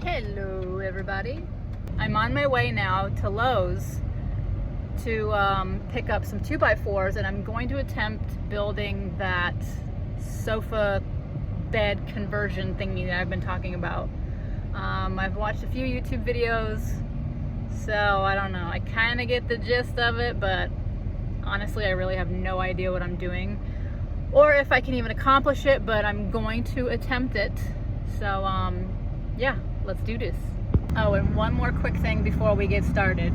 Hello everybody. I'm on my way now to Lowe's to pick up some 2x4s, and I'm going to attempt building that sofa bed conversion thingy that I've been talking about. I've watched a few YouTube videos, so I don't know. I kind of get the gist of it, but honestly I really have no idea what I'm doing or if I can even accomplish it, but I'm going to attempt it. So yeah, let's do this. Oh, and one more quick thing before we get started.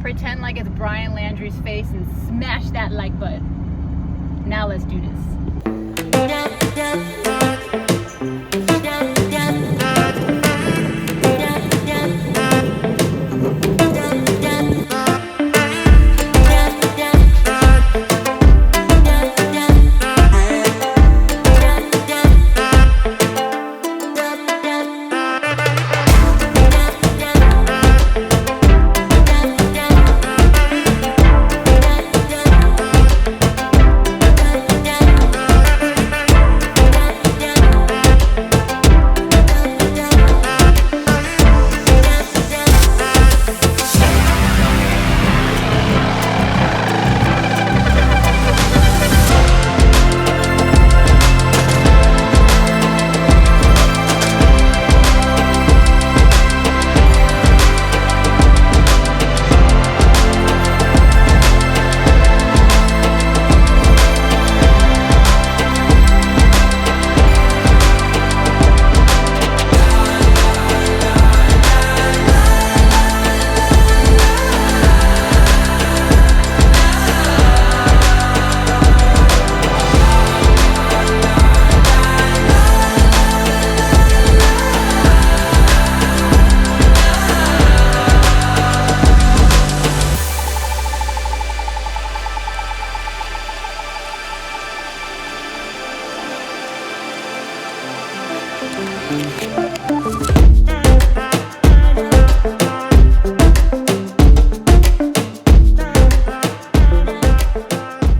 Pretend like it's Brian Landry's face and smash that like button. Now let's do this.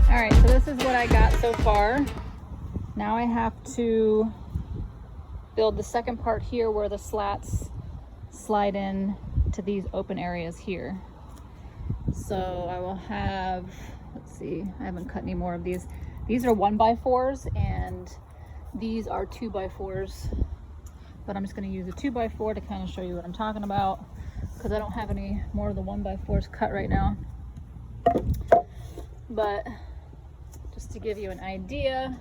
Alright, so this is what I got so far. Now I have to build the second part here where the slats slide in to these open areas here. So I will have, let's see, I haven't cut any more of these. These are 1x4s and these are 2x4s. But I'm just going to use a 2x4 to kind of show you what I'm talking about, because I don't have any more of the 1x4s cut right now. But just to give you an idea,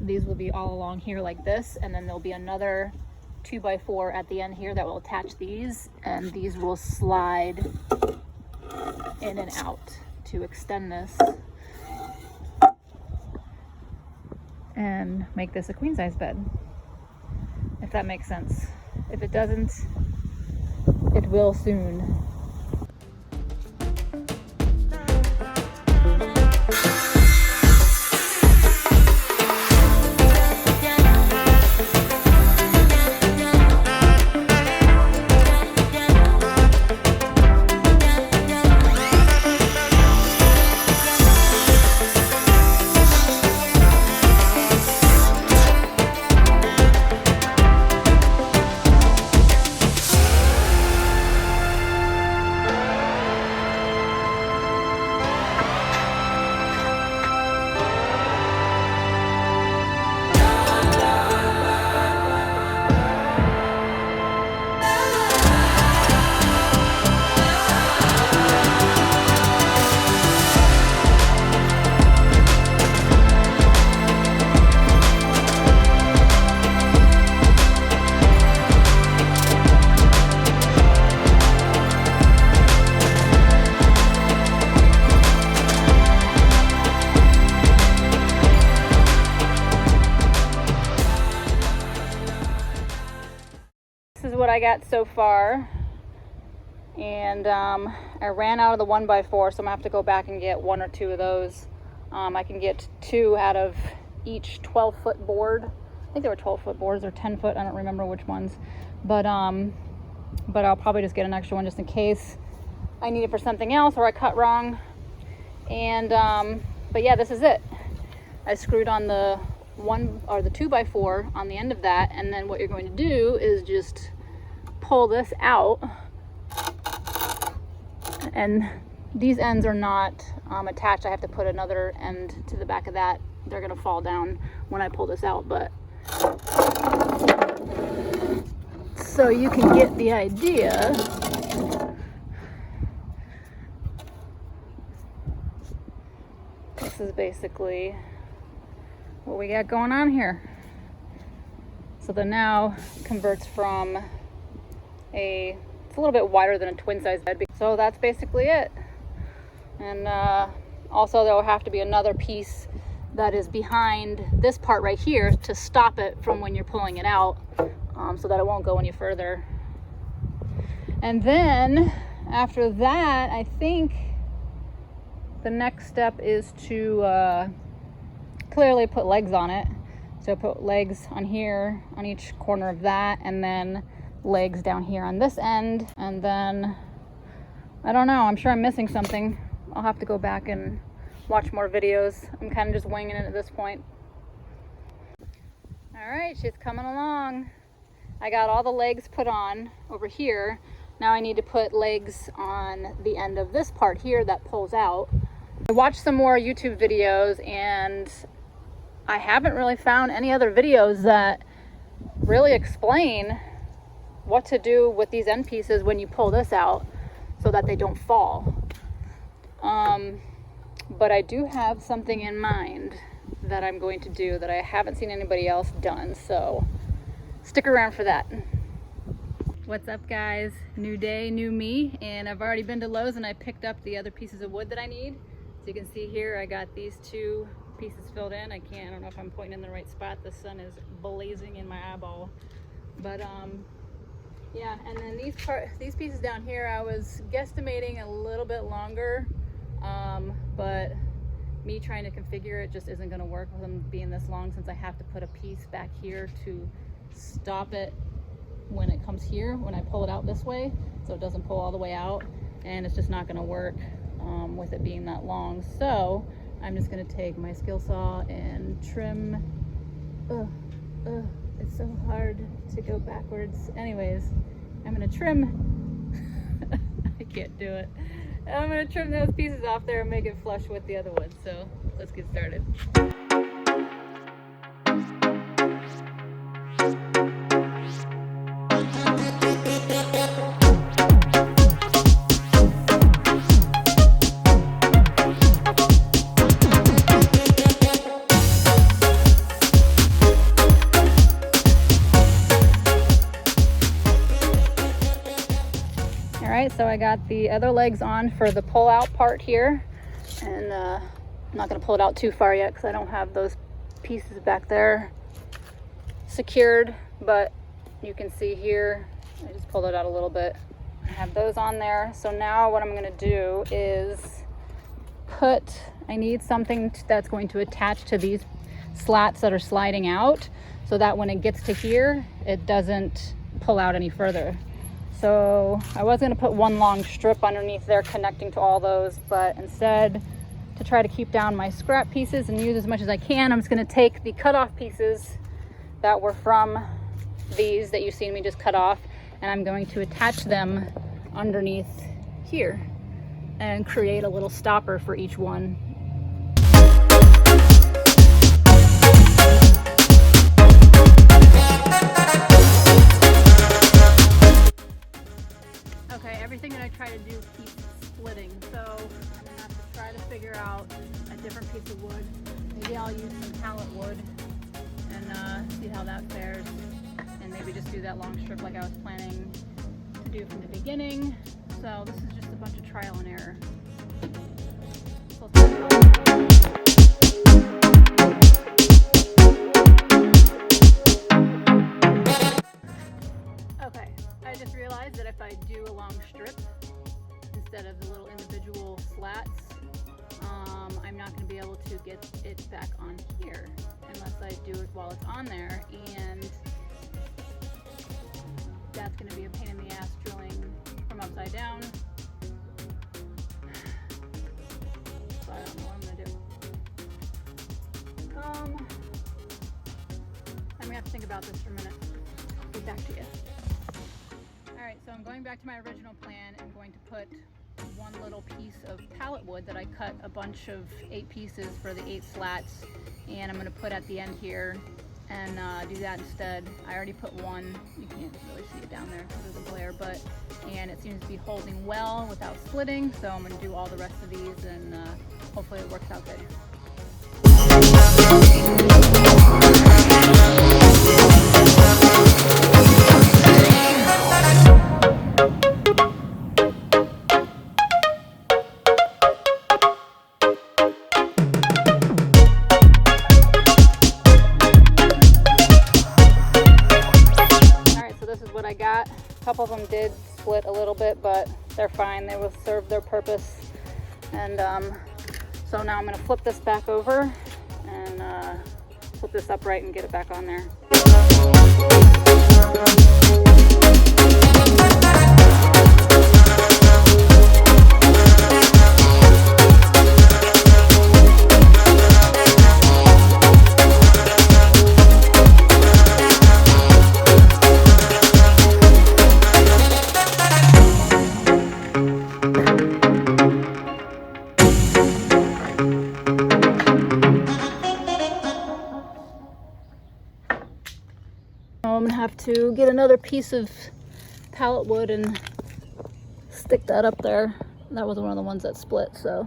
these will be all along here like this, and then there'll be another 2x4 at the end here that will attach these, and these will slide in and out to extend this and make this a queen size bed, if that makes sense. If it doesn't, it will soon. This is what I got so far, and I ran out of the 1x4, so I'm gonna have to go back and get one or two of those. I can get 2 out of each 12-foot board. I think they were 12-foot boards or 10-foot, I don't remember which ones, but I'll probably just get an extra one just in case I need it for something else or I cut wrong. And but yeah, this is it. I screwed on the the 2x4 on the end of that, and then what you're going to do is just pull this out, and these ends are not attached. I have to put another end to the back of that. They're gonna fall down when I pull this out, but so you can get the idea. This is basically what we got going on here. So the now converts from it's a little bit wider than a twin size bed. So that's basically it. And also there will have to be another piece that is behind this part right here to stop it from when you're pulling it out, so that it won't go any further. And then after that, I think the next step is to clearly put legs on it. So put legs on here, on each corner of that, and then legs down here on this end. And then, I don't know, I'm sure I'm missing something. I'll have to go back and watch more videos. I'm kind of just winging it at this point. All right, she's coming along. I got all the legs put on over here. Now I need to put legs on the end of this part here that pulls out. I watched some more YouTube videos, and I haven't really found any other videos that really explain what to do with these end pieces when you pull this out so that they don't fall. But I do have something in mind that I'm going to do that I haven't seen anybody else done, so stick around for that. What's up, guys? New day, new me, and I've already been to Lowe's and I picked up the other pieces of wood that I need. So you can see here I got these 2 pieces filled in. I don't know if I'm pointing in the right spot. The sun is blazing in my eyeball. But yeah, and then these pieces down here, I was guesstimating a little bit longer, but me trying to configure it just isn't going to work with them being this long, since I have to put a piece back here to stop it when it comes here, when I pull it out this way, so it doesn't pull all the way out, and it's just not going to work with it being that long. So I'm just going to take my skill saw and trim. It's so hard to go backwards. Anyways, I'm going to trim. I can't do it. I'm going to trim those pieces off there and make it flush with the other wood. So let's get started. So I got the other legs on for the pull out part here, and I'm not going to pull it out too far yet because I don't have those pieces back there secured, but you can see here I just pulled it out a little bit. I have those on there. So now what I'm going to do is I need something that's going to attach to these slats that are sliding out, so that when it gets to here it doesn't pull out any further. So I was going to put one long strip underneath there connecting to all those, but instead, to try to keep down my scrap pieces and use as much as I can, I'm just going to take the cut off pieces that were from these that you've seen me just cut off, and I'm going to attach them underneath here and create a little stopper for each one. Everything that I try to do keeps splitting, so I'm going to have to try to figure out a different piece of wood. Maybe I'll use some pallet wood and see how that fares, and maybe just do that long strip like I was planning to do from the beginning. So this is just a bunch of trial and error. Okay, I just realized that if I do a long strip instead of the little individual slats, I'm not going to be able to get it back on here unless I do it while it's on there, and that's going to be a pain in the ass drilling from upside down. So I don't know what I'm going to do. have to think about this for a minute. Get back to you. Alright, so I'm going back to my original plan. I'm going to put one little piece of pallet wood that I cut a bunch of 8 pieces for the 8 slats, and I'm going to put at the end here and do that instead. I already put one. You can't really see it down there because of the glare, and it seems to be holding well without splitting, so I'm going to do all the rest of these, and hopefully it works out good. I got. A couple of them did split a little bit, but they're fine. They will serve their purpose. And so now I'm going to flip this back over and flip this upright and get it back on there. I'm gonna have to get another piece of pallet wood and stick that up there. That was one of the ones that split, so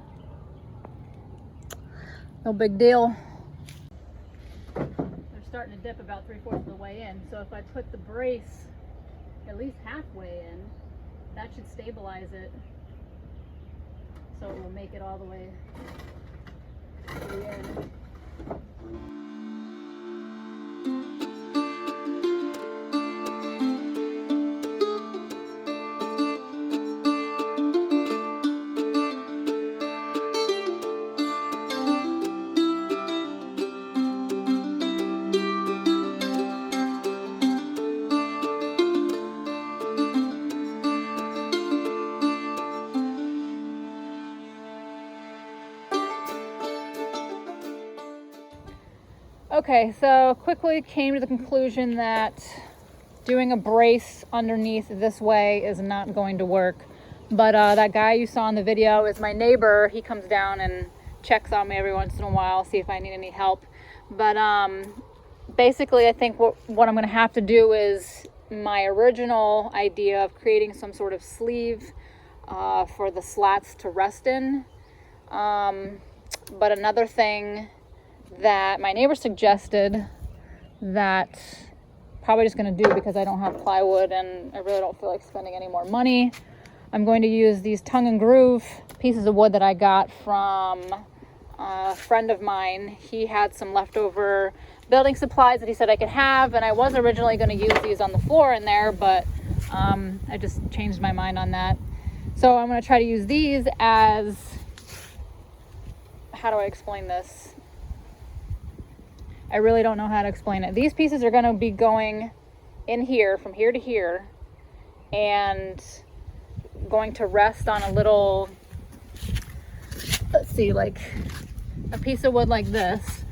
no big deal. They're starting to dip about 3/4 of the way in, so if I put the brace at least halfway in, that should stabilize it, so it will make it all the way to the end. Okay, so quickly came to the conclusion that doing a brace underneath this way is not going to work. But that guy you saw in the video is my neighbor. He comes down and checks on me every once in a while, see if I need any help. But basically, I think what I'm going to have to do is my original idea of creating some sort of sleeve for the slats to rest in. But another thing that my neighbor suggested that probably just going to do because I don't have plywood and I really don't feel like spending any more money. I'm going to use these tongue and groove pieces of wood that I got from a friend of mine. He had some leftover building supplies that he said I could have, and I was originally going to use these on the floor in there, but I just changed my mind on that. So I'm going to try to use these as, how do I explain this? I really don't know how to explain it. These pieces are going to be going in here, from here to here, and going to rest on a little, let's see, like a piece of wood like this,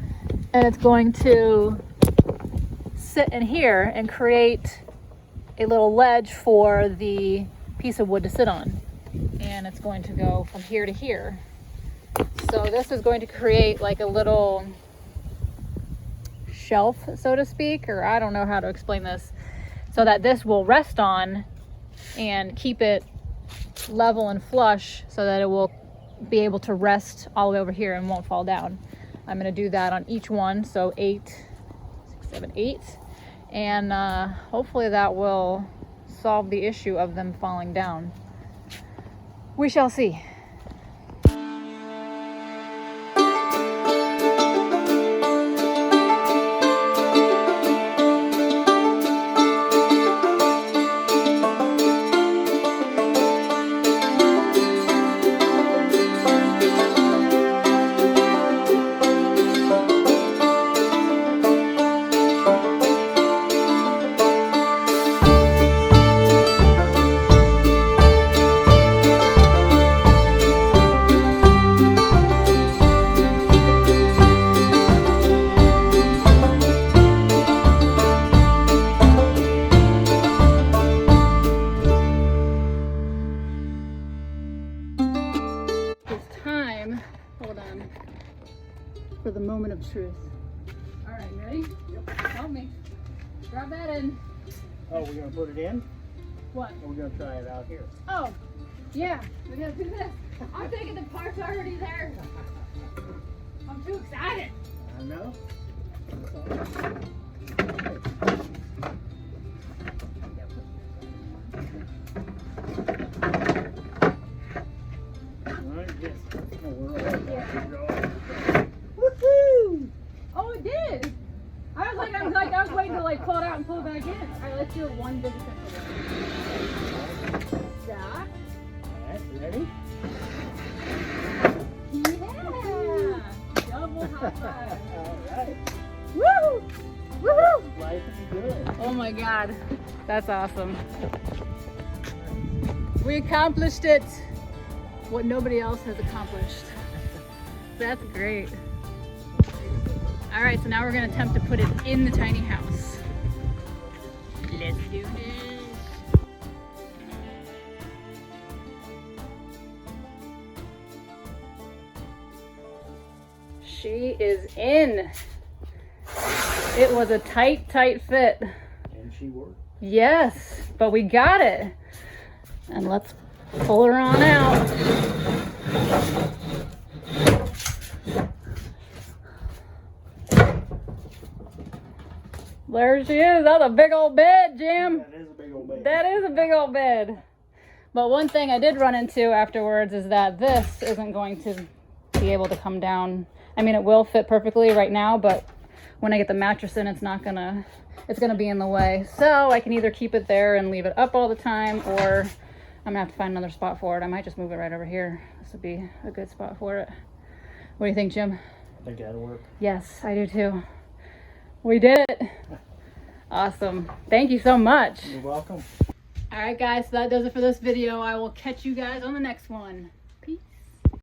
and it's going to sit in here and create a little ledge for the piece of wood to sit on, and it's going to go from here to here. So this is going to create like a little shelf, so to speak, or I don't know how to explain this, so that this will rest on and keep it level and flush so that it will be able to rest all the way over here and won't fall down. I'm going to do that on each one, so 8, 6, 7, 8, and hopefully that will solve the issue of them falling down. We shall see. truth. All right, you ready? Yep. Help me. Grab that in. Oh, we're gonna put it in? What? Or we're gonna try it out here? Oh, yeah, we gotta do this. I'm thinking the part's already there. I'm too excited. I know. Alright, yes. Oh, we're all Woohoo! Oh, it did. I was waiting to like pull it out and pull it back in. All right, let's do it one big simple. Stop. Alright, ready? Yeah. Double high five. Alright. Woo! Woohoo! Life is good. Oh my God, that's awesome. We accomplished it. What nobody else has accomplished. That's great. All right, so now we're gonna attempt to put it in the tiny house. Let's do this. She is in. It was a tight fit. And she worked. Yes, but we got it. And let's pull her on out. There she is. That's a big old bed, Jim. That is a big old bed. That is a big old bed. But one thing I did run into afterwards is that this isn't going to be able to come down. I mean, it will fit perfectly right now, but when I get the mattress in, it's gonna be in the way. So I can either keep it there and leave it up all the time, or I'm gonna have to find another spot for it. I might just move it right over here. This would be a good spot for it. What do you think, Jim? I think that'll work. Yes, I do too. We did it. Awesome. Thank you so much. You're welcome. All right, guys, so that does it for this video. I will catch you guys on the next one.